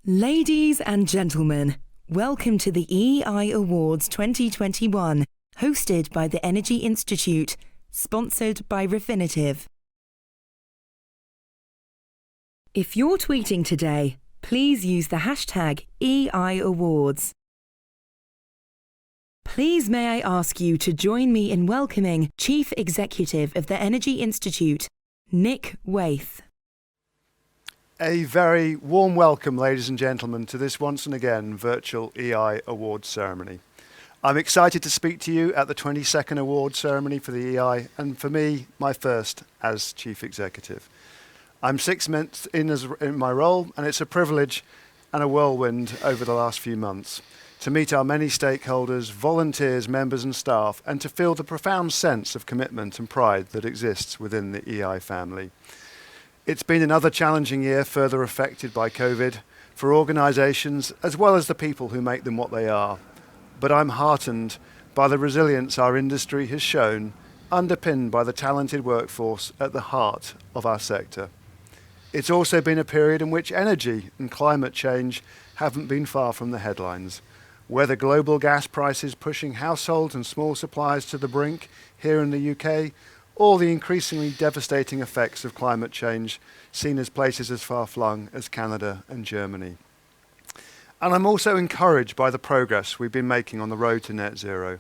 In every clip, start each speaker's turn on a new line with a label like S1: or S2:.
S1: Ladies and gentlemen, welcome to the EI Awards 2021, hosted by the Energy Institute, sponsored by Refinitiv. If you're tweeting today, please use the hashtag EI Awards. Please may I ask you to join me in welcoming Chief Executive of the Energy Institute, Nick Waith.
S2: A very warm welcome, ladies and gentlemen, to this once and again virtual EI Awards ceremony. I'm excited to speak to you at the 22nd award ceremony for the EI, and for me, my first as Chief Executive. I'm 6 months in my role, and it's a privilege and a whirlwind over the last few months to meet our many stakeholders, volunteers, members and staff, and to feel the profound sense of commitment and pride that exists within the EI family. It's been another challenging year, further affected by COVID, for organisations as well as the people who make them what they are. But I'm heartened by the resilience our industry has shown, underpinned by the talented workforce at the heart of our sector. It's also been a period in which energy and climate change haven't been far from the headlines. Whether global gas prices pushing households and small suppliers to the brink here in the UK, or the increasingly devastating effects of climate change seen as places as far-flung as Canada and Germany. And I'm also encouraged by the progress we've been making on the road to net zero.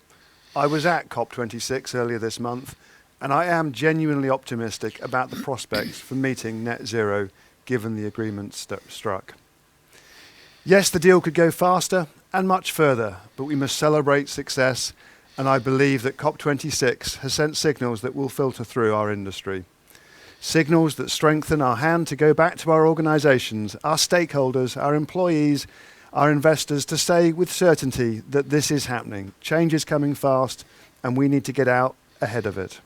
S2: I was at COP26 earlier this month, and I am genuinely optimistic about the prospects for meeting net zero given the agreement struck. Yes, the deal could go faster and much further, but we must celebrate success, and I believe that COP26 has sent signals that will filter through our industry. Signals that strengthen our hand to go back to our organisations, our stakeholders, our employees, our investors to say with certainty that this is happening. Change is coming fast and we need to get out ahead of it.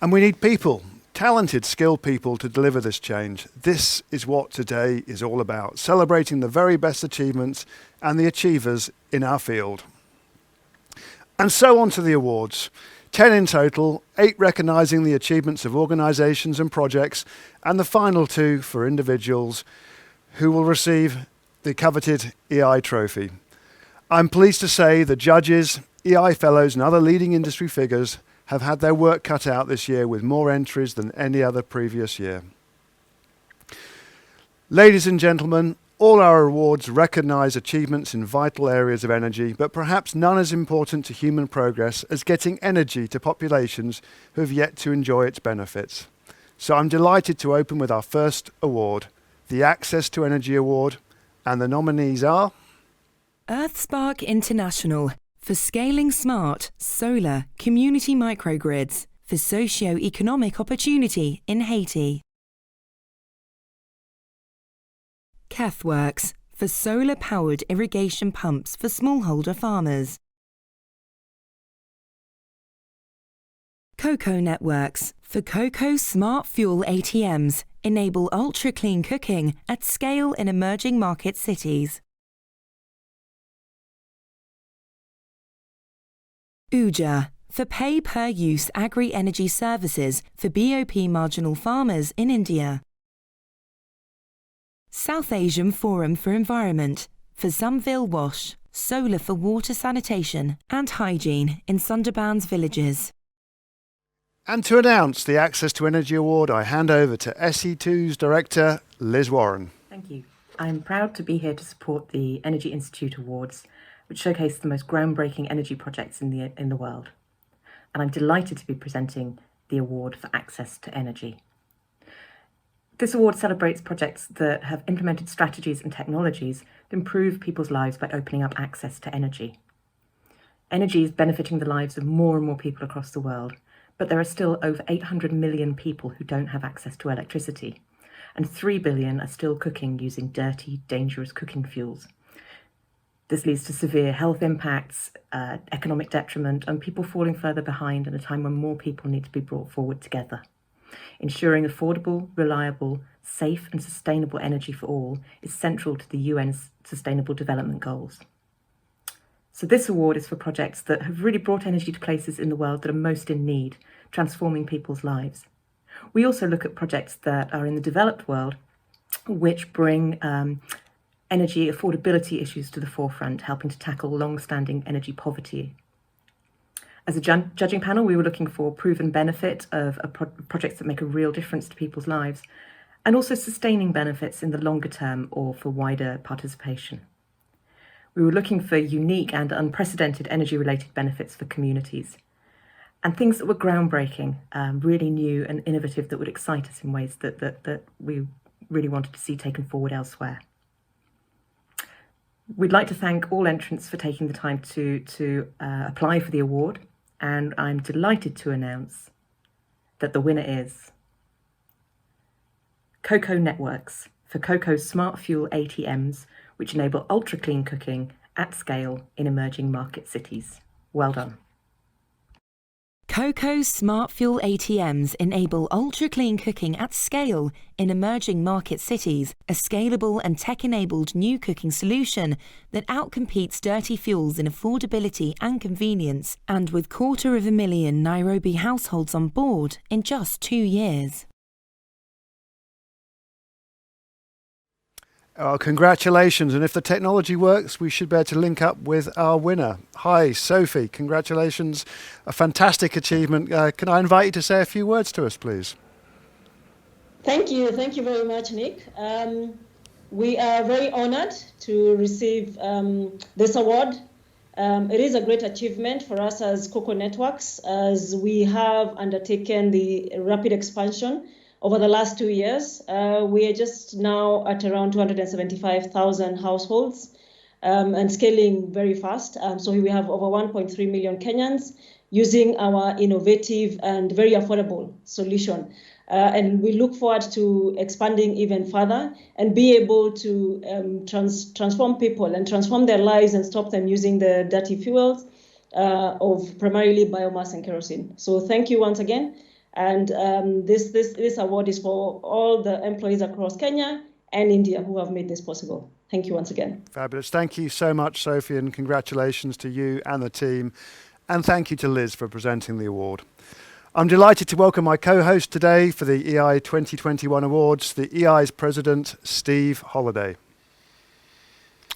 S2: And we need people, talented, skilled people to deliver this change. This is what today is all about, celebrating the very best achievements and the achievers in our field. And so on to the awards. 10 in total, 8 recognising the achievements of organisations and projects, and the final 2 for individuals who will receive the coveted EI trophy. I'm pleased to say the judges, EI fellows and other leading industry figures have had their work cut out this year with more entries than any other previous year. Ladies and gentlemen, all our awards recognise achievements in vital areas of energy, but perhaps none as important to human progress as getting energy to populations who have yet to enjoy its benefits. So I'm delighted to open with our first award, the Access to Energy Award, and the nominees are
S1: EarthSpark International for scaling smart, solar, community microgrids for socio-economic opportunity in Haiti. KEFWorks for solar-powered irrigation pumps for smallholder farmers. Cocoa Networks for Cocoa Smart Fuel ATMs enable ultra-clean cooking at scale in emerging market cities. UJA for pay-per-use agri-energy services for BOP marginal farmers in India. South Asian Forum for Environment for Zumville Wash, solar for water sanitation and hygiene in Sundarbans villages.
S2: And to announce the Access to Energy Award, I hand over to SE2's Director, Liz Warren.
S3: Thank you. I'm proud to be here to support the Energy Institute Awards, which showcase the most groundbreaking energy projects in the world. And I'm delighted to be presenting the award for Access to Energy. This award celebrates projects that have implemented strategies and technologies that improve people's lives by opening up access to energy. Energy is benefiting the lives of more and more people across the world, but there are still over 800 million people who don't have access to electricity, and 3 billion are still cooking using dirty, dangerous cooking fuels. This leads to severe health impacts, economic detriment, and people falling further behind at a time when more people need to be brought forward together. Ensuring affordable, reliable, safe and sustainable energy for all is central to the UN's Sustainable Development Goals. So this award is for projects that have really brought energy to places in the world that are most in need, transforming people's lives. We also look at projects that are in the developed world which bring energy affordability issues to the forefront, helping to tackle long-standing energy poverty. As a judging panel, we were looking for proven benefit of projects that make a real difference to people's lives, and also sustaining benefits in the longer term or for wider participation. We were looking for unique and unprecedented energy-related benefits for communities, and things that were groundbreaking, really new and innovative, that would excite us in ways that we really wanted to see taken forward elsewhere. We'd like to thank all entrants for taking the time to apply for the award, and I'm delighted to announce that the winner is Cocoa Networks for Cocoa's smart fuel ATMs, which enable ultra-clean cooking at scale in emerging market cities. Well done.
S1: Cocoa's smart fuel ATMs enable ultra-clean cooking at scale in emerging market cities, a scalable and tech-enabled new cooking solution that outcompetes dirty fuels in affordability and convenience, and with 250,000 Nairobi households on board in just 2 years.
S2: Congratulations, and if the technology works, we should be able to link up with our winner. Hi, Sophie, congratulations, a fantastic achievement. Can I invite you to say a few words to us, please?
S4: Thank you very much, Nick. We are very honored to receive this award. It is a great achievement for us as Cocoa Networks, as we have undertaken the rapid expansion over the last 2 years. We are just now at around 275,000 households and scaling very fast. So we have over 1.3 million Kenyans using our innovative and very affordable solution. And we look forward to expanding even further and be able to transform people and transform their lives and stop them using the dirty fuels of primarily biomass and kerosene. So thank you once again. And this award is for all the employees across Kenya and India who have made this possible. Thank you once again.
S2: Fabulous. Thank you so much, Sophie, and congratulations to you and the team. And thank you to Liz for presenting the award. I'm delighted to welcome my co-host today for the EI 2021 Awards, the EI's President, Steve Holliday.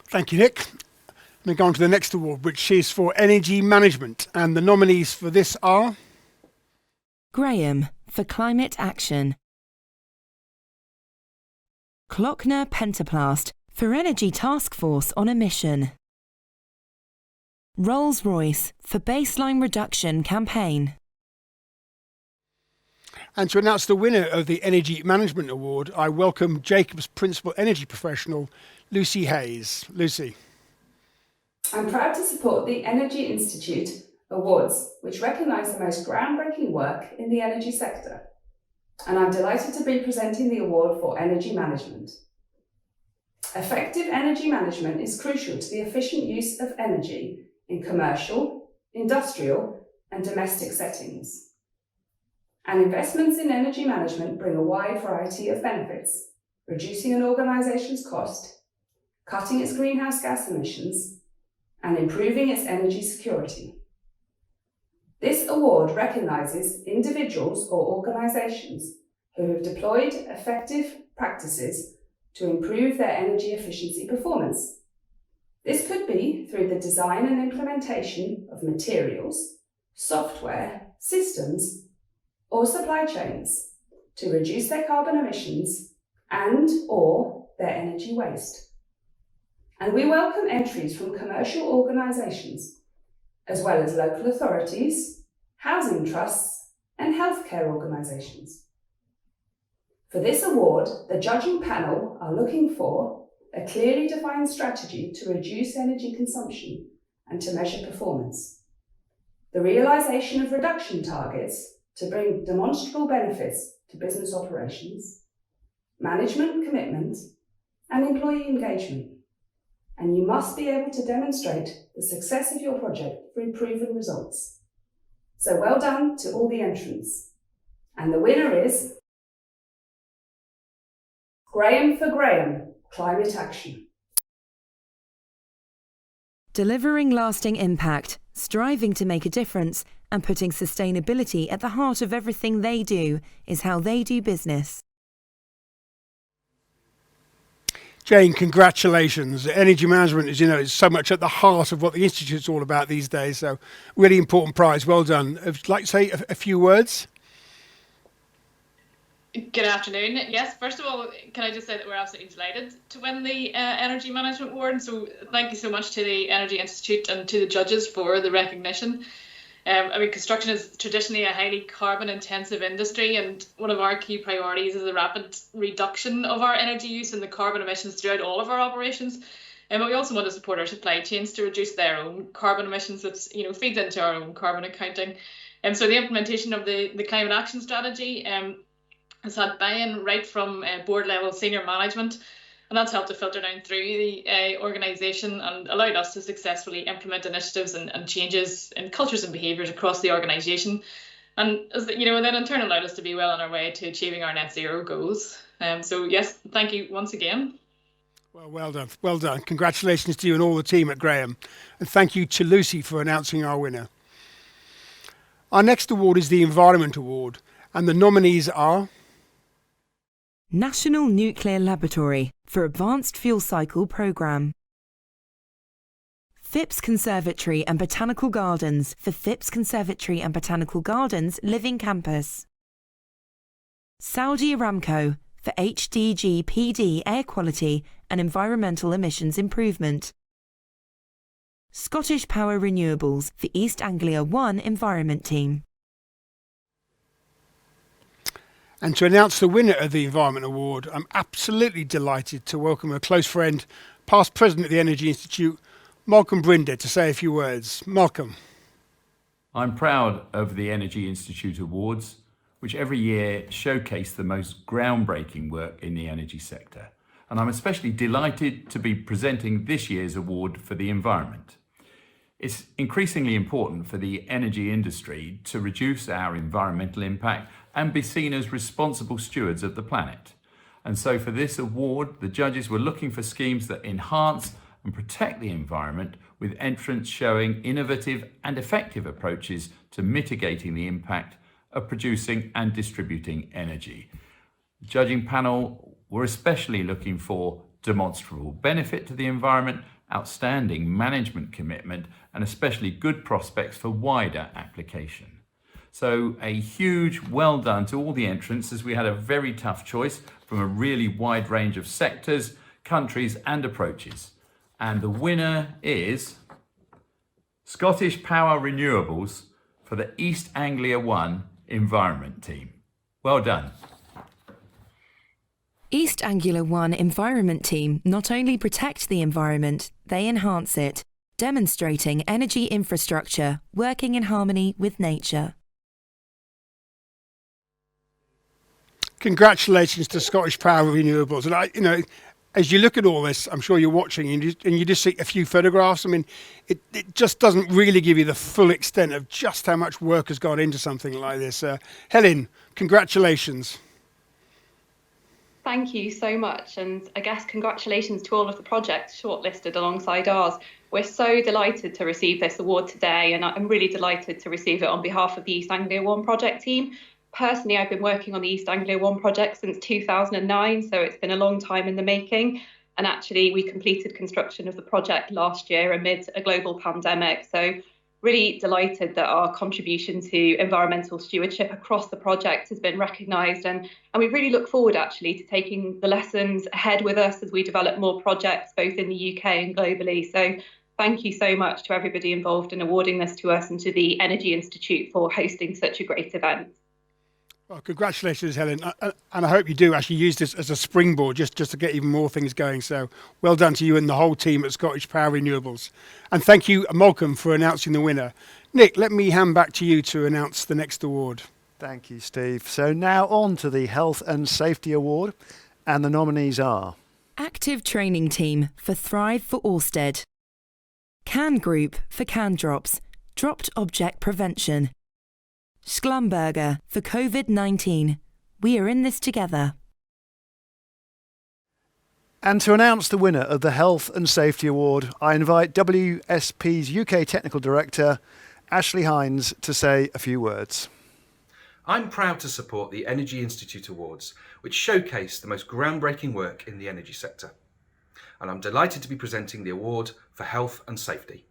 S5: Thank you, Nick. Let me go on to the next award, which is for Energy Management. And the nominees for this are
S1: Graham for Climate Action. Klockner Pentaplast for Energy Task Force on a Mission. Rolls-Royce for Baseline Reduction Campaign.
S5: And to announce the winner of the Energy Management Award, I welcome Jacobs Principal Energy Professional, Lucy Hayes. Lucy.
S6: I'm proud to support the Energy Institute Awards, which recognise the most groundbreaking work in the energy sector. And I'm delighted to be presenting the award for energy management. Effective energy management is crucial to the efficient use of energy in commercial, industrial, and domestic settings. And investments in energy management bring a wide variety of benefits, reducing an organisation's cost, cutting its greenhouse gas emissions, and improving its energy security. This award recognises individuals or organisations who have deployed effective practices to improve their energy efficiency performance. This could be through the design and implementation of materials, software, systems, or supply chains to reduce their carbon emissions and/or their energy waste. And we welcome entries from commercial organisations, as well as local authorities, housing trusts, and healthcare organisations. For this award, the judging panel are looking for a clearly defined strategy to reduce energy consumption and to measure performance, the realisation of reduction targets to bring demonstrable benefits to business operations, management commitment, and employee engagement. And you must be able to demonstrate the success of your project through proven results. So well done to all the entrants. And the winner is Graham for Graham, Climate Action.
S1: Delivering lasting impact, striving to make a difference, and putting sustainability at the heart of everything they do is how they do business.
S5: Jane, congratulations. Energy management, as you know, is so much at the heart of what the Institute's all about these days. So really important prize. Well done. I'd like to say a few words.
S7: Good afternoon. Yes, first of all, can I just say that we're absolutely delighted to win the Energy Management Award. So thank you so much to the Energy Institute and to the judges for the recognition. Construction is traditionally a highly carbon intensive industry, and one of our key priorities is the rapid reduction of our energy use and the carbon emissions throughout all of our operations. But we also want to support our supply chains to reduce their own carbon emissions, which feeds into our own carbon accounting. So the implementation of the climate action strategy has had buy-in right from board level senior management, and that's helped to filter down through the organisation and allowed us to successfully implement initiatives and changes in cultures and behaviours across the organisation, and then in turn allowed us to be well on our way to achieving our net zero goals. So yes, thank you once again.
S5: Well done. Congratulations to you and all the team at Graham, and thank you to Lucy for announcing our winner. Our next award is the Environment Award, and the nominees are
S1: National Nuclear Laboratory for Advanced Fuel Cycle Programme. Phipps Conservatory and Botanical Gardens for Phipps Conservatory and Botanical Gardens Living Campus. Saudi Aramco for HDG-PD Air Quality and Environmental Emissions Improvement. Scottish Power Renewables for East Anglia 1 Environment Team.
S5: And to announce the winner of the Environment Award, I'm absolutely delighted to welcome a close friend, past president of the Energy Institute, Malcolm Brinder, to say a few words. Malcolm.
S8: I'm proud of the Energy Institute Awards, which every year showcase the most groundbreaking work in the energy sector. And I'm especially delighted to be presenting this year's award for the environment. It's increasingly important for the energy industry to reduce our environmental impact and be seen as responsible stewards of the planet. And so for this award, the judges were looking for schemes that enhance and protect the environment, with entrants showing innovative and effective approaches to mitigating the impact of producing and distributing energy. The judging panel were especially looking for demonstrable benefit to the environment, outstanding management commitment, and especially good prospects for wider application. So a huge well done to all the entrants, as we had a very tough choice from a really wide range of sectors, countries and approaches. And the winner is Scottish Power Renewables for the East Anglia 1 Environment Team. Well done.
S1: East Anglia 1 Environment Team not only protect the environment, they enhance it, demonstrating energy infrastructure working in harmony with nature.
S5: Congratulations to Scottish Power Renewables. And as you look at all this, I'm sure you're watching and you just see a few photographs. I mean, it just doesn't really give you the full extent of just how much work has gone into something like this. Helen, congratulations.
S9: Thank you so much. And I guess congratulations to all of the projects shortlisted alongside ours. We're so delighted to receive this award today, and I'm really delighted to receive it on behalf of the East Anglia 1 project team. Personally, I've been working on the East Anglia 1 project since 2009, so it's been a long time in the making. And actually, we completed construction of the project last year amid a global pandemic. So really delighted that our contribution to environmental stewardship across the project has been recognised. And we really look forward, actually, to taking the lessons ahead with us as we develop more projects, both in the UK and globally. So thank you so much to everybody involved in awarding this to us and to the Energy Institute for hosting such a great event.
S5: Well, congratulations, Helen. And I hope you do actually use this as a springboard just to get even more things going. So well done to you and the whole team at Scottish Power Renewables. And thank you, Malcolm, for announcing the winner. Nick, let me hand back to you to announce the next award.
S2: Thank you, Steve. So now on to the Health and Safety Award. And the nominees are
S1: Active Training Team for Thrive for Orsted. Can Group for Can Drops, Dropped Object Prevention. Schlumberger for COVID-19. We are in this together.
S2: And to announce the winner of the Health and Safety Award, I invite WSP's UK Technical Director, Ashley Hines, to say a few words.
S10: I'm proud to support the Energy Institute Awards, which showcase the most groundbreaking work in the energy sector. and I'm delighted to be presenting the award for health and safety.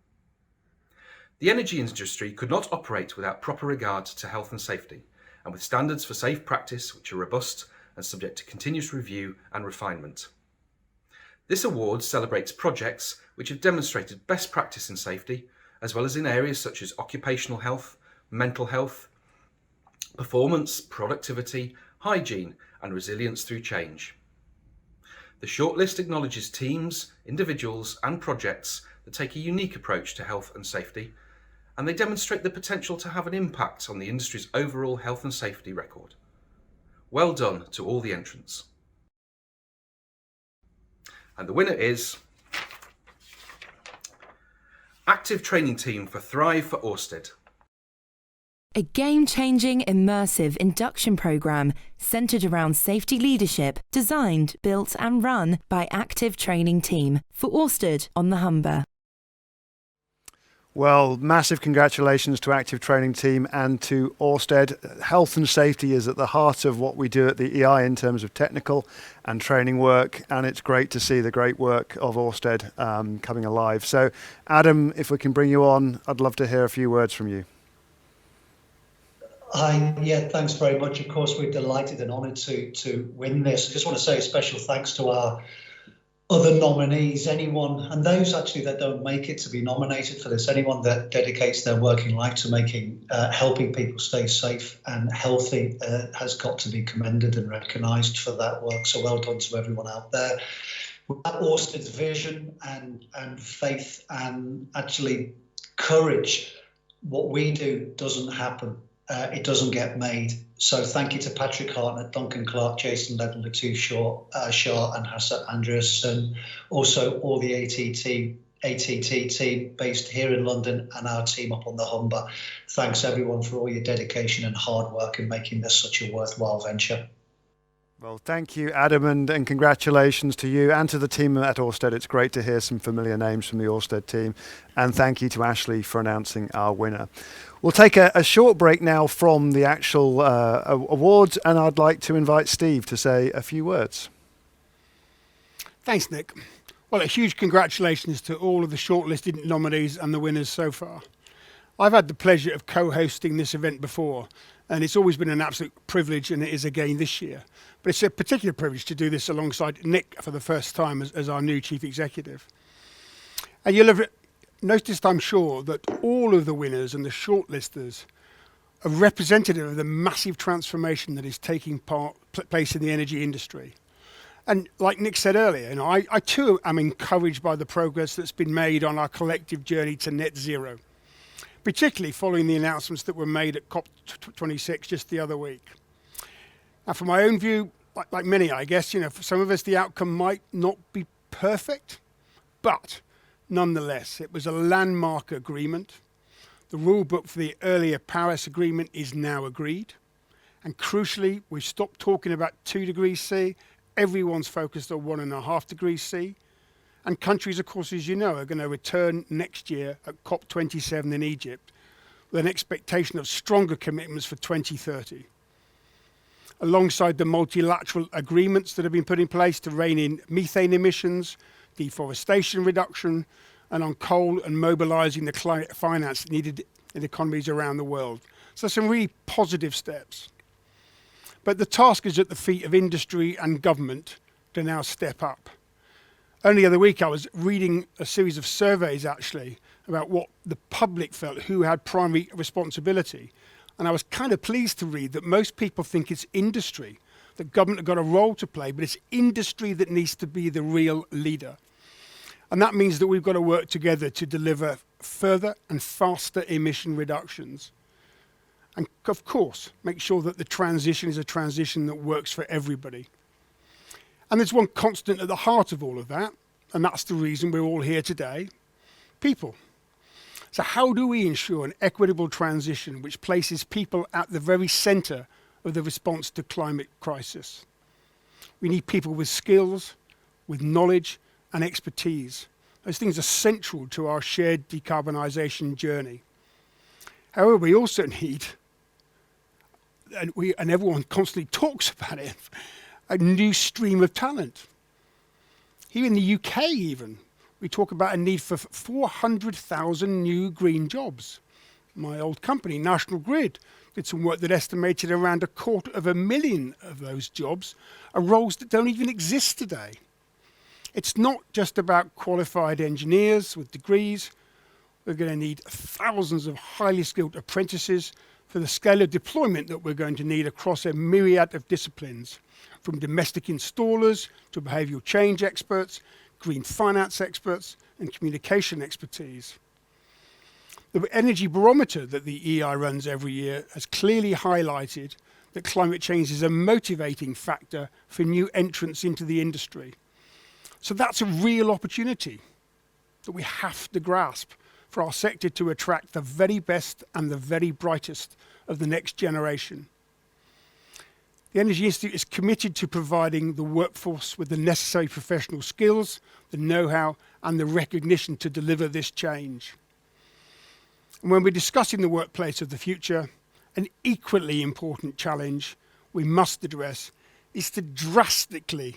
S10: The energy industry could not operate without proper regard to health and safety, and with standards for safe practice which are robust and subject to continuous review and refinement. This award celebrates projects which have demonstrated best practice in safety, as well as in areas such as occupational health, mental health, performance, productivity, hygiene, and resilience through change. The shortlist acknowledges teams, individuals, and projects that take a unique approach to health and safety, and they demonstrate the potential to have an impact on the industry's overall health and safety record. Well done to all the entrants. And the winner is Active Training Team for Thrive for Ørsted.
S1: A game-changing, immersive induction programme centred around safety leadership, designed, built and run by Active Training Team for Ørsted on the Humber.
S2: Well, massive congratulations to Active Training Team and to Ørsted. Health and safety is at the heart of what we do at the EI in terms of technical and training work, and it's great to see the great work of Ørsted coming alive. So, Adam, if we can bring you on, I'd love to hear a few words from you.
S11: Hi, yeah, thanks very much. Of course, we're delighted and honoured to win this. I just want to say a special thanks to our other nominees, anyone, and those actually that don't make it to be nominated for this, anyone that dedicates their working life to helping people stay safe and healthy has got to be commended and recognised for that work. So well done to everyone out there. Ørsted's vision and faith and actually courage, what we do doesn't happen. It doesn't get made. So thank you to Patrick Hartnett, Duncan Clark, Jason Ledler, Latu Shaw, and Hassett Andreasen. Also all the ATT team based here in London and our team up on the Humber. Thanks everyone for all your dedication and hard work in making this such a worthwhile venture.
S2: Well, thank you, Adam, and congratulations to you and to the team at Ørsted. It's great to hear some familiar names from the Ørsted team. And thank you to Ashley for announcing our winner. We'll take a short break now from the actual awards, and I'd like to invite Steve to say a few words.
S5: Thanks, Nick. Well, a huge congratulations to all of the shortlisted nominees and the winners so far. I've had the pleasure of co-hosting this event before, and it's always been an absolute privilege, and it is again this year. But it's a particular privilege to do this alongside Nick for the first time as our new Chief Executive. And you'll have noticed, I'm sure, that all of the winners and the shortlisters are representative of the massive transformation that is taking place in the energy industry. And like Nick said earlier, I too am encouraged by the progress that's been made on our collective journey to net zero, particularly following the announcements that were made at COP26 just the other week. Now, from my own view, like many, I guess, for some of us, the outcome might not be perfect, but nonetheless, it was a landmark agreement. The rule book for the earlier Paris Agreement is now agreed. And crucially, we've stopped talking about 2 degrees C. Everyone's focused on 1.5 degrees C. And countries, of course, as you know, are going to return next year at COP27 in Egypt with an expectation of stronger commitments for 2030. Alongside the multilateral agreements that have been put in place to rein in methane emissions, deforestation reduction, and on coal and mobilising the climate finance needed in economies around the world. So some really positive steps. But the task is at the feet of industry and government to now step up. Only the other week I was reading a series of surveys actually about what the public felt, who had primary responsibility. And I was kind of pleased to read that most people think it's industry, that government have got a role to play, but it's industry that needs to be the real leader. And that means that we've got to work together to deliver further and faster emission reductions. And of course, make sure that the transition is a transition that works for everybody. And there's one constant at the heart of all of that, and that's the reason we're all here today: people. So how do we ensure an equitable transition which places people at the very centre of the response to climate crisis? We need people with skills, with knowledge and expertise. Those things are central to our shared decarbonisation journey. However, we also need, and everyone constantly talks about it, a new stream of talent. Here in the UK even, we talk about a need for 400,000 new green jobs. My old company, National Grid, did some work that estimated around 250,000 of those jobs are roles that don't even exist today. It's not just about qualified engineers with degrees. We're going to need thousands of highly skilled apprentices for the scale of deployment that we're going to need across a myriad of disciplines, from domestic installers to behavioural change experts, green finance experts, and communication expertise. The energy barometer that the EI runs every year has clearly highlighted that climate change is a motivating factor for new entrants into the industry. So that's a real opportunity that we have to grasp for our sector to attract the very best and the very brightest of the next generation. The Energy Institute is committed to providing the workforce with the necessary professional skills, the know-how, and the recognition to deliver this change. And when we're discussing the workplace of the future, an equally important challenge we must address is to drastically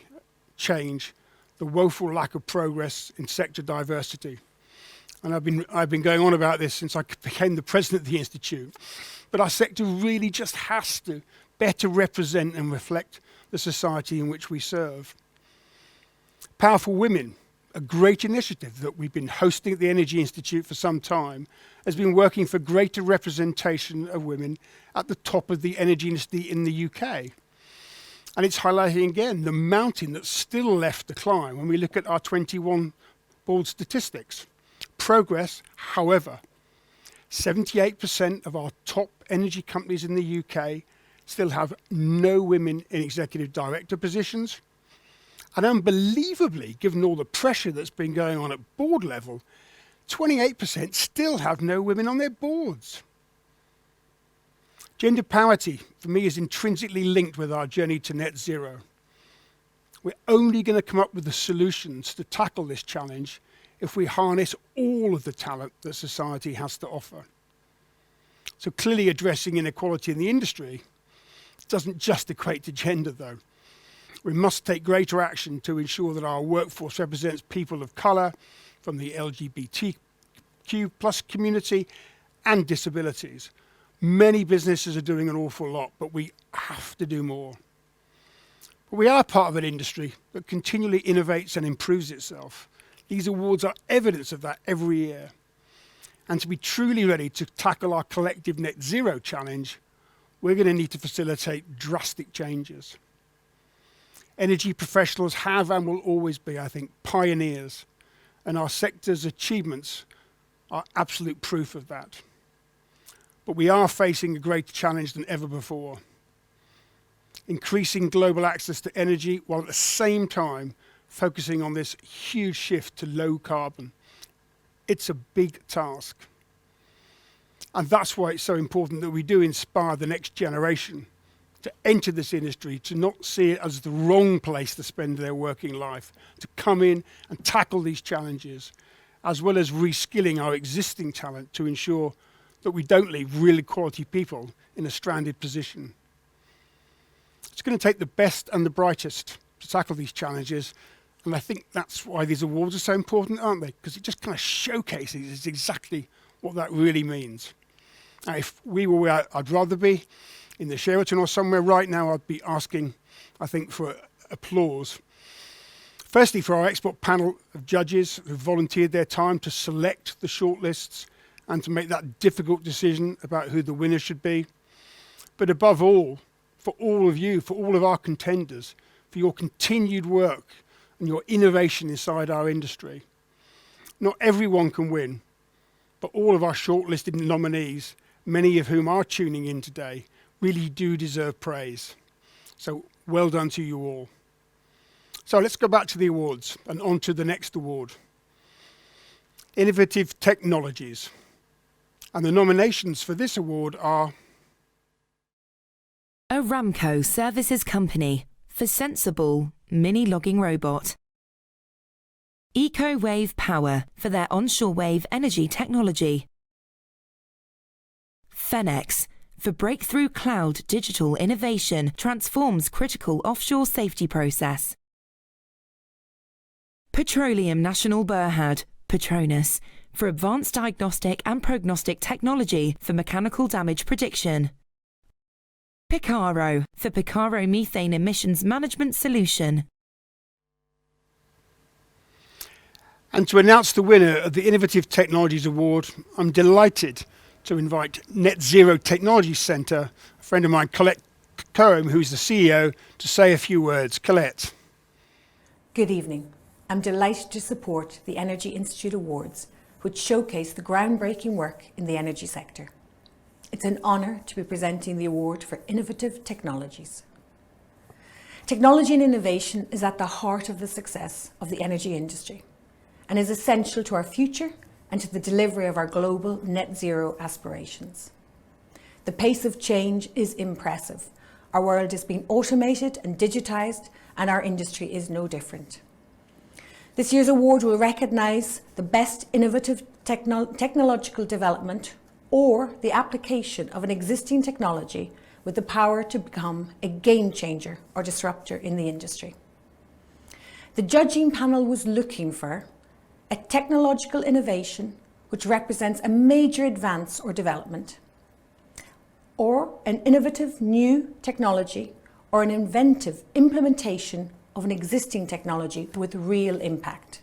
S5: change the woeful lack of progress in sector diversity. And I've been going on about this since I became the president of the Institute. But our sector really just has to better represent and reflect the society in which we serve. Powerful Women, a great initiative that we've been hosting at the Energy Institute for some time, has been working for greater representation of women at the top of the energy industry in the UK. And it's highlighting again the mountain that's still left to climb when we look at our 21 board statistics. Progress, however, 78% of our top energy companies in the UK still have no women in executive director positions. And unbelievably, given all the pressure that's been going on at board level, 28% still have no women on their boards. Gender parity, for me, is intrinsically linked with our journey to net zero. We're only going to come up with the solutions to tackle this challenge if we harness all of the talent that society has to offer. So clearly addressing inequality in the industry doesn't just equate to gender, though. We must take greater action to ensure that our workforce represents people of colour, from the LGBTQ plus community, and disabilities. Many businesses are doing an awful lot, but we have to do more. But we are part of an industry that continually innovates and improves itself. These awards are evidence of that every year. And to be truly ready to tackle our collective net zero challenge, we're going to need to facilitate drastic changes. Energy professionals have and will always be, I think, pioneers, and our sector's achievements are absolute proof of that. But we are facing a greater challenge than ever before. Increasing global access to energy while at the same time focusing on this huge shift to low carbon. It's a big task. And that's why it's so important that we do inspire the next generation to enter this industry, to not see it as the wrong place to spend their working life, to come in and tackle these challenges, as well as reskilling our existing talent to ensure that we don't leave really quality people in a stranded position. It's going to take the best and the brightest to tackle these challenges, and I think that's why these awards are so important, aren't they? Because it just kind of showcases exactly what that really means. Now, if we were where I'd rather be, in the Sheraton or somewhere right now, I'd be asking, I think, for applause. Firstly, for our expert panel of judges who volunteered their time to select the shortlists and to make that difficult decision about who the winner should be. But above all, for all of you, for all of our contenders, for your continued work and your innovation inside our industry. Not everyone can win, but all of our shortlisted nominees, many of whom are tuning in today, really do deserve praise. So well done to you all. So let's go back to the awards and on to the next award. Innovative Technologies. And the nominations for this award are
S1: Aramco Services Company for Sensible Mini Logging Robot. EcoWave Power for their onshore wave energy technology. Fenex for breakthrough cloud digital innovation transforms critical offshore safety process. Petroleum National Berhad, Petronas, for advanced diagnostic and prognostic technology for mechanical damage prediction. Picaro, for Picaro methane emissions management solution.
S5: And to announce the winner of the Innovative Technologies Award, I'm delighted to invite Net Zero Technology Centre, a friend of mine, Colette Cohen, who's the CEO, to say a few words. Colette.
S12: Good evening. I'm delighted to support the Energy Institute Awards, which showcase the groundbreaking work in the energy sector. It's an honour to be presenting the award for innovative technologies. Technology and innovation is at the heart of the success of the energy industry and is essential to our future and to the delivery of our global net zero aspirations. The pace of change is impressive. Our world is being automated and digitised, and our industry is no different. This year's award will recognise the best innovative technological development or the application of an existing technology with the power to become a game changer or disruptor in the industry. The judging panel was looking for a technological innovation which represents a major advance or development, or an innovative new technology or an inventive implementation of an existing technology with real impact,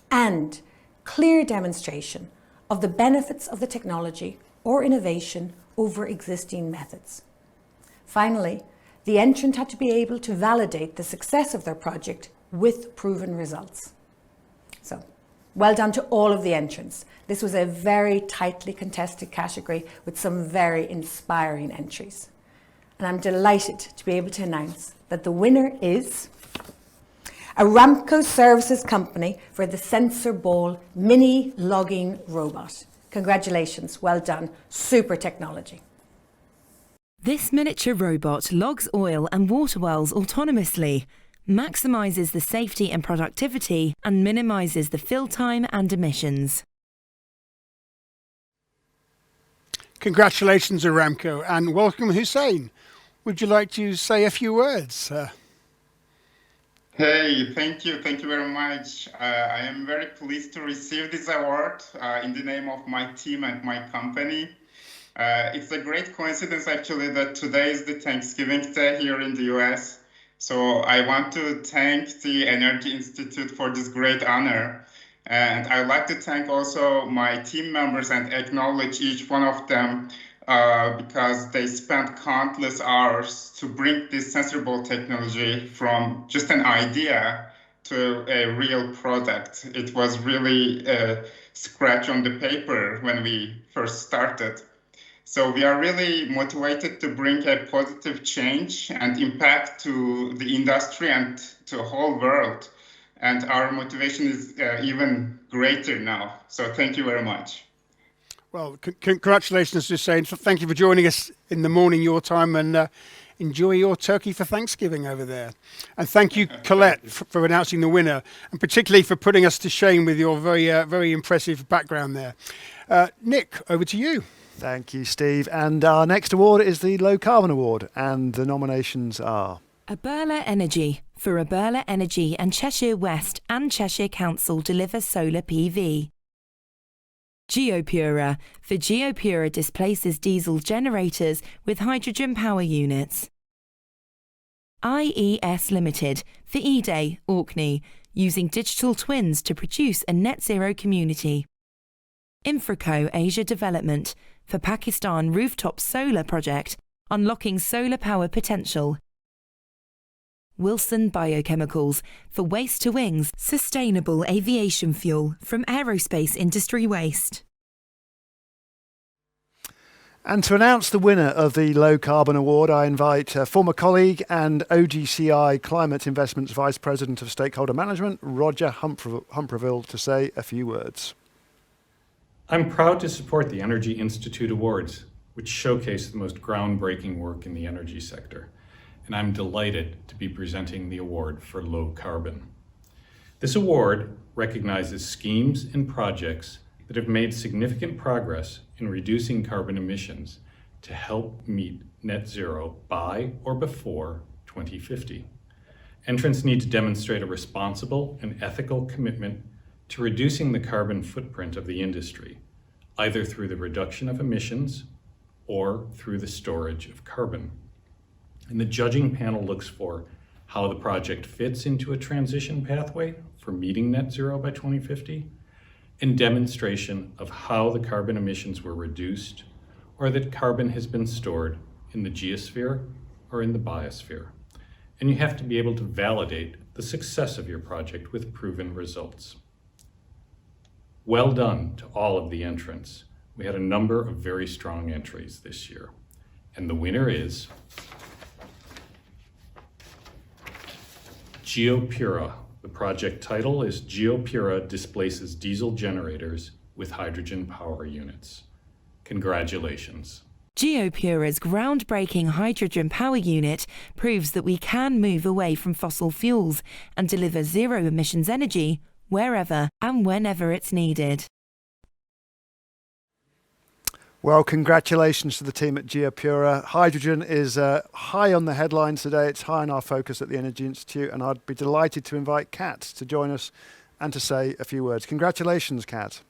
S12: and clear demonstration of the benefits of the technology or innovation over existing methods. Finally, the entrant had to be able to validate the success of their project with proven results. So, well done to all of the entrants. This was a very tightly contested category with some very inspiring entries. And I'm delighted to be able to announce that the winner is Aramco Services Company for the Sensor Ball Mini Logging Robot. Congratulations, well done, super technology.
S1: This miniature robot logs oil and water wells autonomously, maximises the safety and productivity, and minimises the fill time and emissions.
S5: Congratulations, Aramco, and welcome, Hussein. Would you like to say a few words?
S13: Hey, thank you very much. I am very pleased to receive this award in the name of my team and my company. It's a great coincidence, actually, that today is the Thanksgiving Day here in the US. So I want to thank the Energy Institute for this great honor. And I'd like to thank also my team members and acknowledge each one of them because they spent countless hours to bring this sensible technology from just an idea to a real product. It was really a scratch on the paper when we first started. So we are really motivated to bring a positive change and impact to the industry and to the whole world. And our motivation is even greater now. So thank you very much.
S5: Well, congratulations, Hussein. Thank you for joining us in the morning, your time, and enjoy your turkey for Thanksgiving over there. And thank you, Colette, for announcing the winner, and particularly for putting us to shame with your very impressive background there. Nick, over to you.
S2: Thank you, Steve. And our next award is the Low Carbon Award, and the nominations are
S1: Aberla Energy, for Aberla Energy and Cheshire West and Cheshire Council deliver solar PV. Geopura, for Geopura displaces diesel generators with hydrogen power units. IES Limited, for eDay, Orkney, using digital twins to produce a net zero community. Infraco Asia Development, for Pakistan rooftop solar project, unlocking solar power potential. Wilson Biochemicals, for Waste to Wings, sustainable aviation fuel from aerospace industry waste.
S2: And to announce the winner of the Low Carbon Award, I invite a former colleague and OGCI Climate Investments Vice President of Stakeholder Management, Roger Humpreville, to say a few words.
S14: I'm proud to support the Energy Institute Awards, which showcase the most groundbreaking work in the energy sector. And I'm delighted to be presenting the award for low carbon. This award recognizes schemes and projects that have made significant progress in reducing carbon emissions to help meet net zero by or before 2050. Entrants need to demonstrate a responsible and ethical commitment to reducing the carbon footprint of the industry, either through the reduction of emissions or through the storage of carbon. And the judging panel looks for how the project fits into a transition pathway for meeting net zero by 2050, and demonstration of how the carbon emissions were reduced or that carbon has been stored in the geosphere or in the biosphere. And you have to be able to validate the success of your project with proven results. Well done to all of the entrants. We had a number of very strong entries this year. And the winner is GeoPura. The project title is GeoPura Displaces Diesel Generators with Hydrogen Power Units. Congratulations.
S1: GeoPura's groundbreaking hydrogen power unit proves that we can move away from fossil fuels and deliver zero emissions energy wherever and whenever it's needed.
S2: Well, congratulations to the team at GeoPura. Hydrogen is high on the headlines today. It's high on our focus at the Energy Institute, and I'd be delighted to invite Kat to join us and to say a few words. Congratulations, Kat.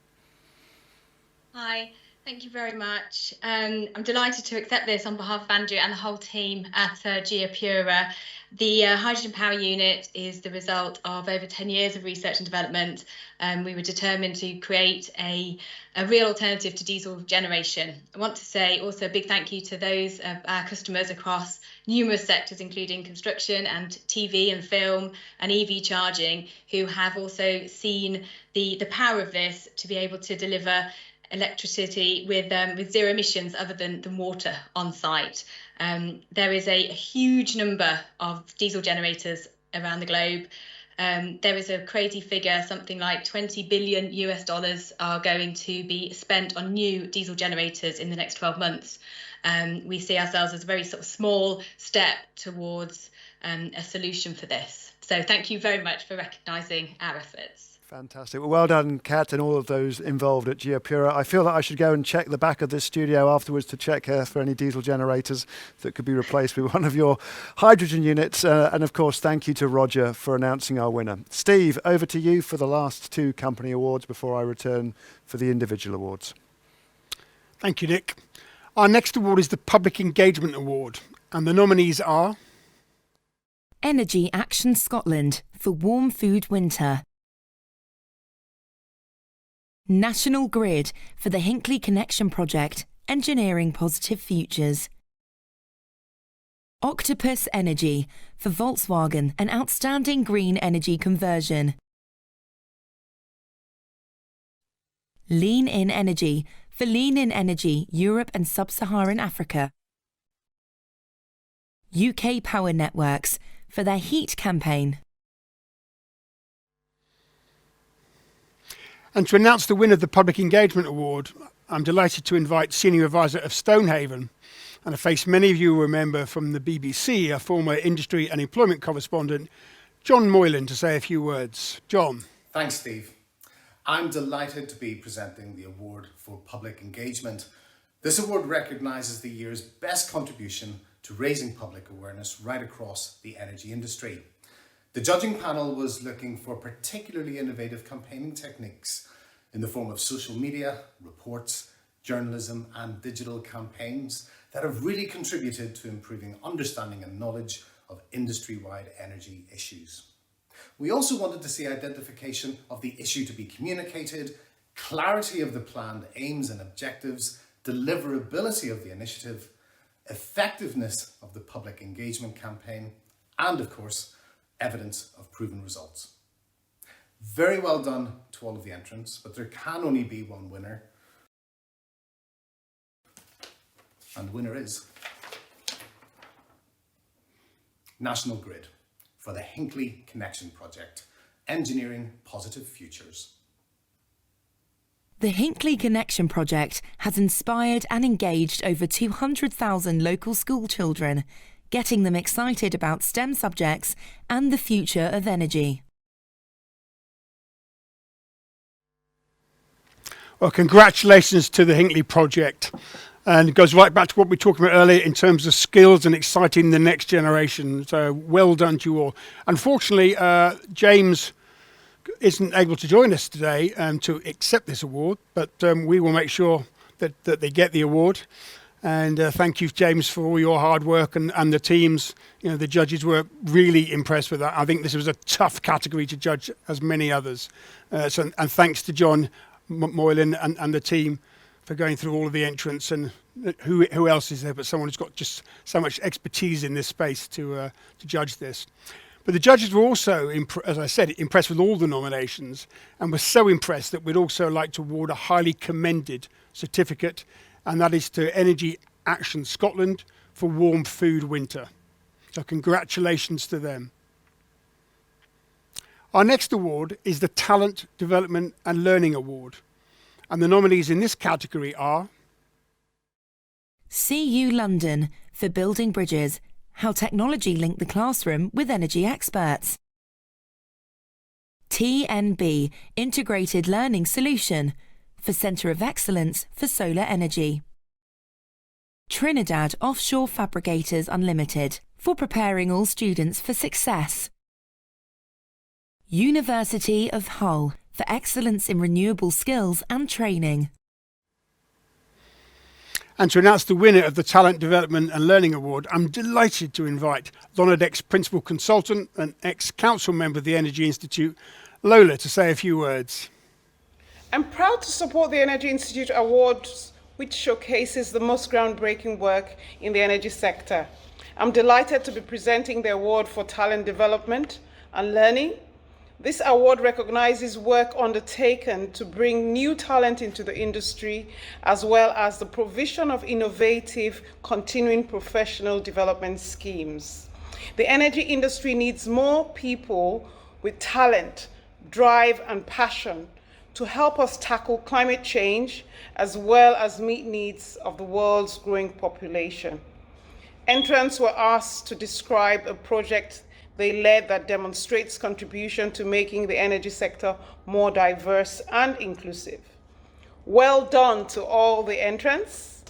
S15: Hi, thank you very much. I'm delighted to accept this on behalf of Andrew and the whole team at GeoPura. The hydrogen power unit is the result of over 10 years of research and development. We were determined to create a real alternative to diesel generation. I want to say also a big thank you to those of our customers across numerous sectors, including construction and TV and film and EV charging, who have also seen the power of this to be able to deliver electricity with zero emissions other than water on site. There is a huge number of diesel generators around the globe. There is a crazy figure, something like $20 billion are going to be spent on new diesel generators in the next 12 months. We see ourselves as a very sort of small step towards a solution for this. So thank you very much for recognising our efforts.
S2: Fantastic. Well done, Kat, and all of those involved at GeoPura. I feel that I should go and check the back of this studio afterwards to check for any diesel generators that could be replaced with one of your hydrogen units. And of course, thank you to Roger for announcing our winner. Steve, over to you for the last two company awards before I return for the individual awards.
S5: Thank you, Nick. Our next award is the Public Engagement Award, and the nominees are
S1: Energy Action Scotland for Warm Food Winter. National Grid for the Hinkley Connection Project, Engineering Positive Futures. Octopus Energy for Volkswagen, an outstanding green energy conversion. Lean In Energy for Lean In Energy, Europe and Sub-Saharan Africa. UK Power Networks for their heat campaign.
S5: And to announce the winner of the Public Engagement Award, I'm delighted to invite Senior Advisor of Stonehaven, and a face many of you will remember from the BBC, a former industry and employment correspondent, John Moylan, to say a few words. John.
S16: Thanks, Steve. I'm delighted to be presenting the award for public engagement. This award recognises the year's best contribution to raising public awareness right across the energy industry. The judging panel was looking for particularly innovative campaigning techniques in the form of social media, reports, journalism and digital campaigns that have really contributed to improving understanding and knowledge of industry-wide energy issues. We also wanted to see identification of the issue to be communicated, clarity of the planned aims and objectives, deliverability of the initiative, effectiveness of the public engagement campaign, and of course, evidence of proven results. Very well done to all of the entrants, but there can only be one winner. And the winner is National Grid for the Hinkley Connection Project, Engineering Positive Futures.
S1: The Hinkley Connection Project has inspired and engaged over 200,000 local school children, getting them excited about STEM subjects and the future of energy.
S5: Well, congratulations to the Hinkley project. And it goes right back to what we were talking about earlier in terms of skills and exciting the next generation. So well done to you all. Unfortunately, James isn't able to join us today to accept this award, but we will make sure that they get the award. And thank you, James, for all your hard work and the teams. You know, the judges were really impressed with that. I think this was a tough category to judge, as many others. And thanks to John Moylan and the team for going through all of the entrants. And who else is there but someone who's got just so much expertise in this space to judge this. But the judges were also, as I said, impressed with all the nominations, and were so impressed that we'd also like to award a highly commended certificate, and that is to Energy Action Scotland for Warm Food Winter. So congratulations to them. Our next award is the Talent Development and Learning Award. And the nominees in this category are
S1: CU London for Building Bridges, how technology linked the classroom with energy experts. TNB Integrated Learning Solution for Centre of Excellence for Solar Energy. Trinidad Offshore Fabricators Unlimited for preparing all students for success. University of Hull for excellence in renewable skills and training.
S5: And to announce the winner of the Talent Development and Learning Award, I'm delighted to invite Lonadec's Principal Consultant and ex-council member of the Energy Institute, Lola, to say a few words.
S17: I'm proud to support the Energy Institute Awards, which showcases the most groundbreaking work in the energy sector. I'm delighted to be presenting the award for Talent Development and Learning. This award recognizes work undertaken to bring new talent into the industry, as well as the provision of innovative continuing professional development schemes. The energy industry needs more people with talent, drive, and passion to help us tackle climate change, as well as meet needs of the world's growing population. Entrants were asked to describe a project they led that demonstrates contribution to making the energy sector more diverse and inclusive. Well done to all the entrants.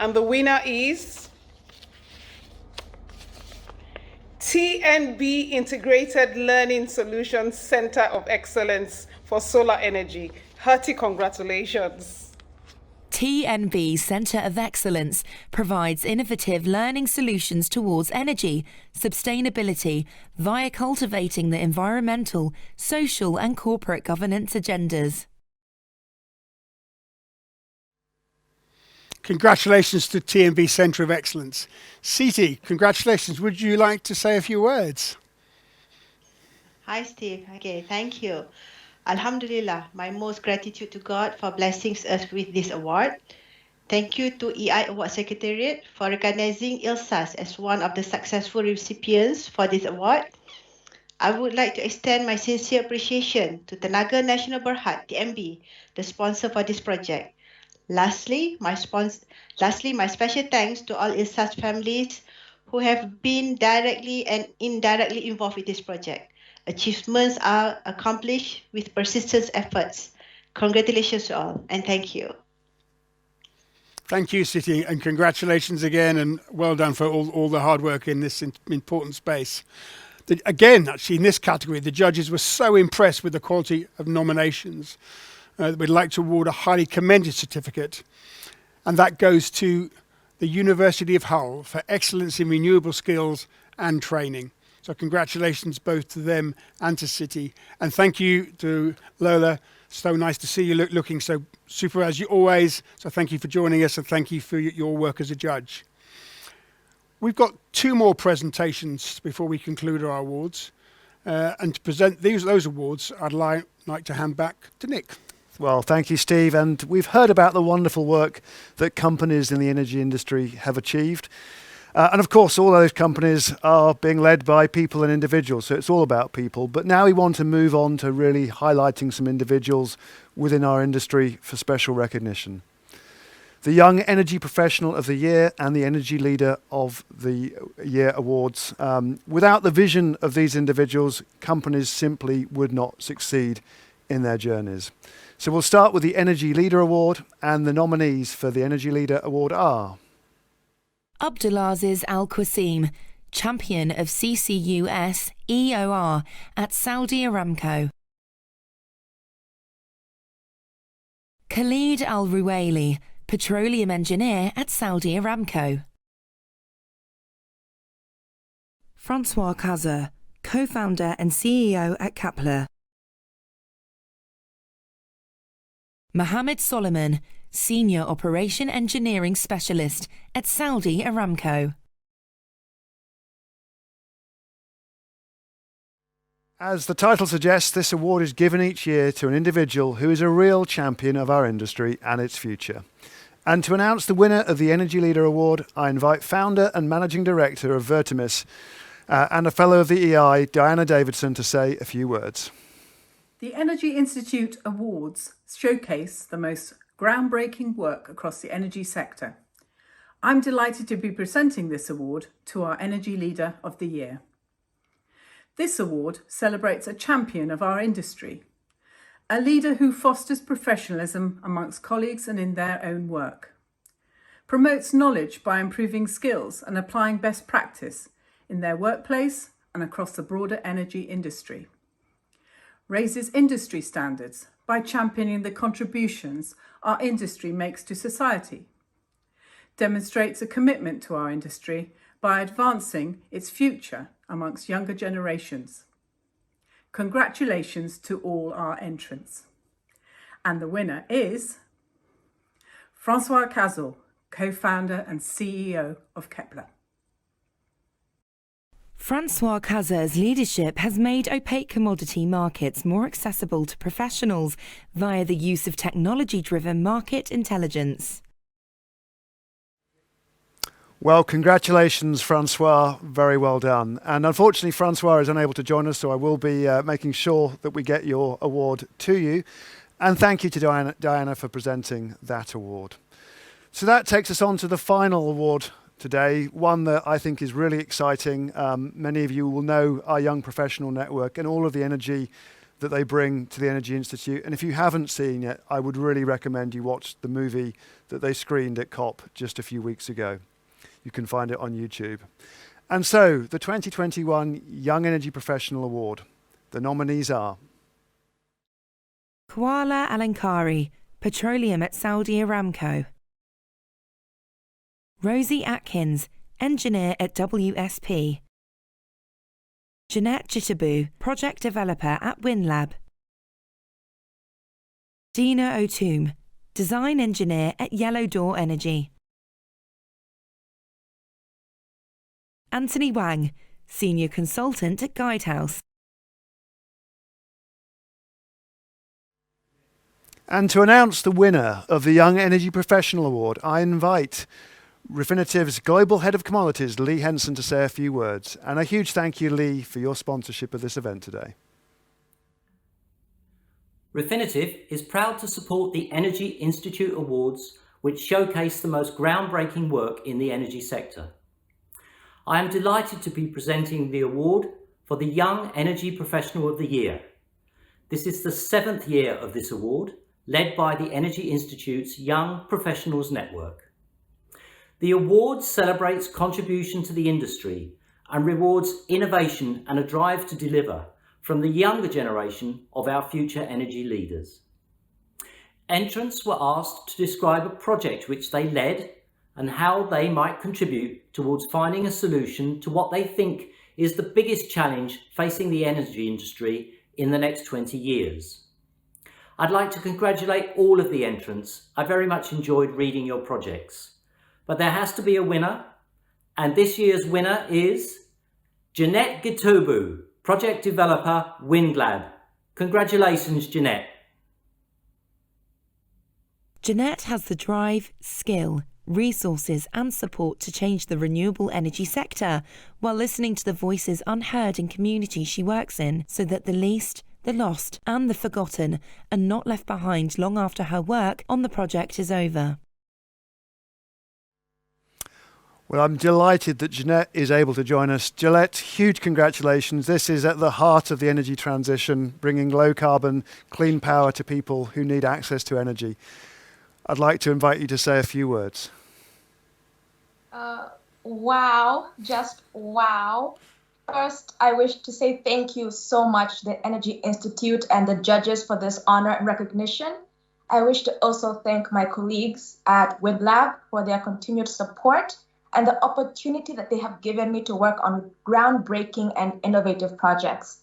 S17: And the winner is TNB Integrated Learning Solutions Center of Excellence for Solar Energy. Hearty congratulations.
S1: TNB Centre of Excellence provides innovative learning solutions towards energy, sustainability, via cultivating the environmental, social and corporate governance agendas.
S5: Congratulations to TNB Centre of Excellence. Siti, congratulations. Would you like to say a few words?
S18: Hi, Steve. Okay, thank you. Alhamdulillah, my most gratitude to God for blessing us with this award. Thank you to EI Award Secretariat for recognizing ILSAS as one of the successful recipients for this award. I would like to extend my sincere appreciation to Tenaga Nasional Berhad, TNB, the sponsor for this project. Lastly, my special thanks to all ILSAS families who have been directly and indirectly involved with this project. Achievements are accomplished with persistent efforts. Congratulations to all, and thank you.
S5: Thank you, Siti, and congratulations again, and well done for all the hard work in this important space. Again, actually, in this category, the judges were so impressed with the quality of nominations that we'd like to award a highly commended certificate, and that goes to the University of Hull for excellence in renewable skills and training. So congratulations both to them and to Siti. And thank you to Lola. So nice to see you looking so super as you always. So thank you for joining us, and thank you for your work as a judge. We've got two more presentations before we conclude our awards. And to present those awards, I'd like to hand back to Nick.
S2: Well, thank you, Steve. And we've heard about the wonderful work that companies in the energy industry have achieved. And of course, all those companies are being led by people and individuals, so it's all about people. But now we want to move on to really highlighting some individuals within our industry for special recognition. The Young Energy Professional of the Year and the Energy Leader of the Year awards. Without the vision of these individuals, companies simply would not succeed in their journeys. So we'll start with the Energy Leader Award, and the nominees for the Energy Leader Award are
S1: Abdulaziz Al Qasim, champion of CCUS EOR at Saudi Aramco. Khalid Al Ruwaili, petroleum engineer at Saudi Aramco. Francois Cazur, co-founder and CEO at Kepler. Mohammed Solomon, senior operation engineering specialist at Saudi Aramco.
S2: As the title suggests, this award is given each year to an individual who is a real champion of our industry and its future. And to announce the winner of the Energy Leader Award, I invite founder and managing director of Vertimus and a fellow of the EI, Diana Davidson, to say a few words.
S19: The Energy Institute Awards showcase the most groundbreaking work across the energy sector. I'm delighted to be presenting this award to our Energy Leader of the Year. This award celebrates a champion of our industry, a leader who fosters professionalism amongst colleagues and in their own work, promotes knowledge by improving skills and applying best practice in their workplace and across the broader energy industry, raises industry standards by championing the contributions our industry makes to society, demonstrates a commitment to our industry by advancing its future amongst younger generations. Congratulations to all our entrants. And the winner is Francois Cazur, co-founder and CEO of Kepler.
S1: Francois Cazur's leadership has made opaque commodity markets more accessible to professionals via the use of technology-driven market intelligence.
S2: Well, congratulations, Francois. Very well done. And unfortunately, Francois is unable to join us, so I will be making sure that we get your award to you. And thank you to Diana for presenting that award. So that takes us on to the final award today, one that I think is really exciting. Many of you will know our Young Professional Network and all of the energy that they bring to the Energy Institute. And if you haven't seen it, I would really recommend you watch the movie that they screened at COP just a few weeks ago. You can find it on YouTube. And so, the 2021 Young Energy Professional Award. The nominees are
S1: Koala Alankari, petroleum at Saudi Aramco. Rosie Atkins, engineer at WSP. Jeanette Jitabu, project developer at WinLab. Dina Otum, design engineer at Yellow Door Energy. Anthony Wang, senior consultant at Guidehouse.
S2: And to announce the winner of the Young Energy Professional Award, I invite Refinitive's Global Head of Commodities, Lee Henson, to say a few words. And a huge thank you, Lee, for your sponsorship of this event today.
S20: Refinitiv is proud to support the Energy Institute Awards, which showcase the most groundbreaking work in the energy sector. I am delighted to be presenting the award for the Young Energy Professional of the Year. This is the 7th year of this award, led by the Energy Institute's Young Professionals Network. The award celebrates contribution to the industry and rewards innovation and a drive to deliver from the younger generation of our future energy leaders. Entrants were asked to describe a project which they led and how they might contribute towards finding a solution to what they think is the biggest challenge facing the energy industry in the next 20 years. I'd like to congratulate all of the entrants. I very much enjoyed reading your projects. But there has to be a winner, and this year's winner is Jeanette Gitobu, project developer, WinLab. Congratulations, Jeanette.
S1: Jeanette has the drive, skill, resources and support to change the renewable energy sector while listening to the voices unheard in communities she works in so that the least, the lost and the forgotten are not left behind long after her work on the project is over.
S2: Well, I'm delighted that Jeanette is able to join us. Jeanette, huge congratulations. This is at the heart of the energy transition, bringing low carbon, clean power to people who need access to energy. I'd like to invite you to say a few words.
S21: Wow, just wow. First, I wish to say thank you so much to the Energy Institute and the judges for this honor and recognition. I wish to also thank my colleagues at WindLab for their continued support and the opportunity that they have given me to work on groundbreaking and innovative projects.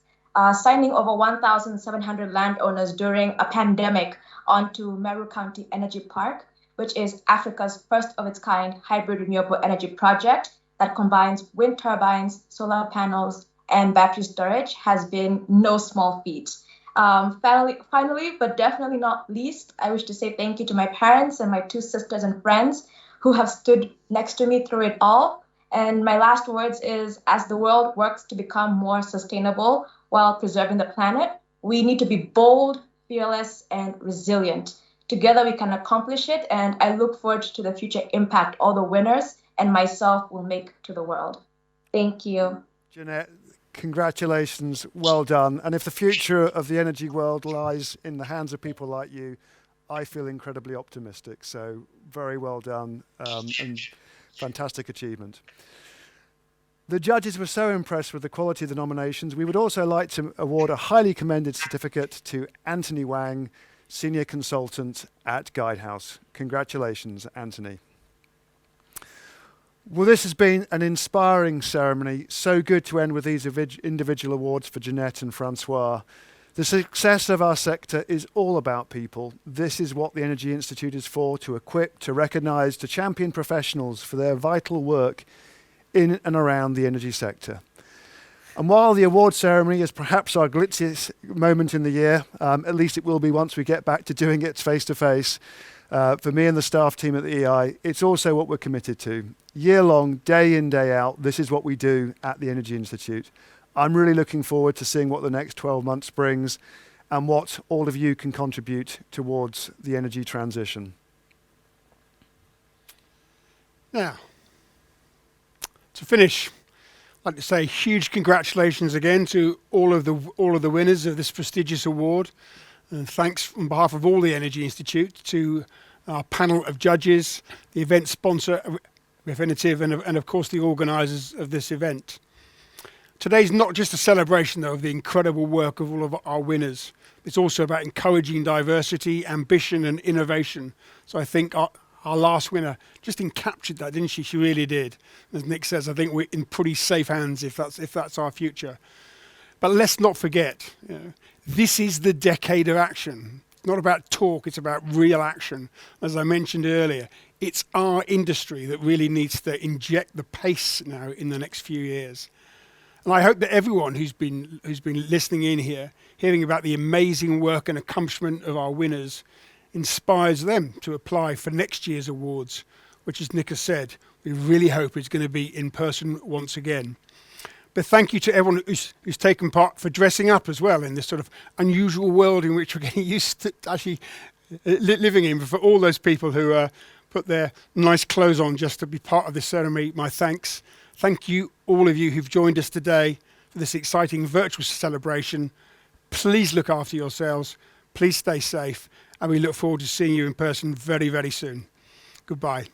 S21: Signing over 1,700 landowners during a pandemic onto Meru County Energy Park, which is Africa's first of its kind hybrid renewable energy project that combines wind turbines, solar panels, and battery storage, has been no small feat. Finally, but definitely not least, I wish to say thank you to my parents and my two sisters and friends who have stood next to me through it all. And my last words is, as the world works to become more sustainable while preserving the planet, we need to be bold, fearless, and resilient. Together we can accomplish it, and I look forward to the future impact all the winners and myself will make to the world. Thank you.
S2: Jeanette, congratulations, well done. And if the future of the energy world lies in the hands of people like you, I feel incredibly optimistic. So very well done and fantastic achievement. The judges were so impressed with the quality of the nominations. We would also like to award a highly commended certificate to Anthony Wang, Senior Consultant at Guidehouse. Congratulations, Anthony. Well, this has been an inspiring ceremony. So good to end with these individual awards for Jeanette and Francois. The success of our sector is all about people. This is what the Energy Institute is for, to equip, to recognise, to champion professionals for their vital work in and around the energy sector. And while the award ceremony is perhaps our glitziest moment in the year, at least it will be once we get back to doing it face to face, for me and the staff team at the EI, it's also what we're committed to. Year long, day in, day out, this is what we do at the Energy Institute. I'm really looking forward to seeing what the next 12 months brings and what all of you can contribute towards the energy transition.
S5: Now, to finish, I'd like to say huge congratulations again to all of the winners of this prestigious award. And thanks on behalf of all the Energy Institute to our panel of judges, the event sponsor, Refinitiv, and of course the organisers of this event. Today's not just a celebration, though, of the incredible work of all of our winners. It's also about encouraging diversity, ambition and innovation. So I think our last winner just encaptured that, didn't she? She really did. As Nick says, I think we're in pretty safe hands if that's our future. But let's not forget, this is the decade of action. It's not about talk, it's about real action. As I mentioned earlier, it's our industry that really needs to inject the pace now in the next few years. And I hope that everyone who's been listening in here, hearing about the amazing work and accomplishment of our winners, inspires them to apply for next year's awards, which, as Nick has said, we really hope is going to be in person once again. But thank you to everyone who's taken part for dressing up as well in this sort of unusual world in which we're getting used to actually living in. But for all those people who put their nice clothes on just to be part of this ceremony, my thanks. Thank you, all of you who've joined us today for this exciting virtual celebration. Please look after yourselves. Please stay safe. And we look forward to seeing you in person very, very soon. Goodbye.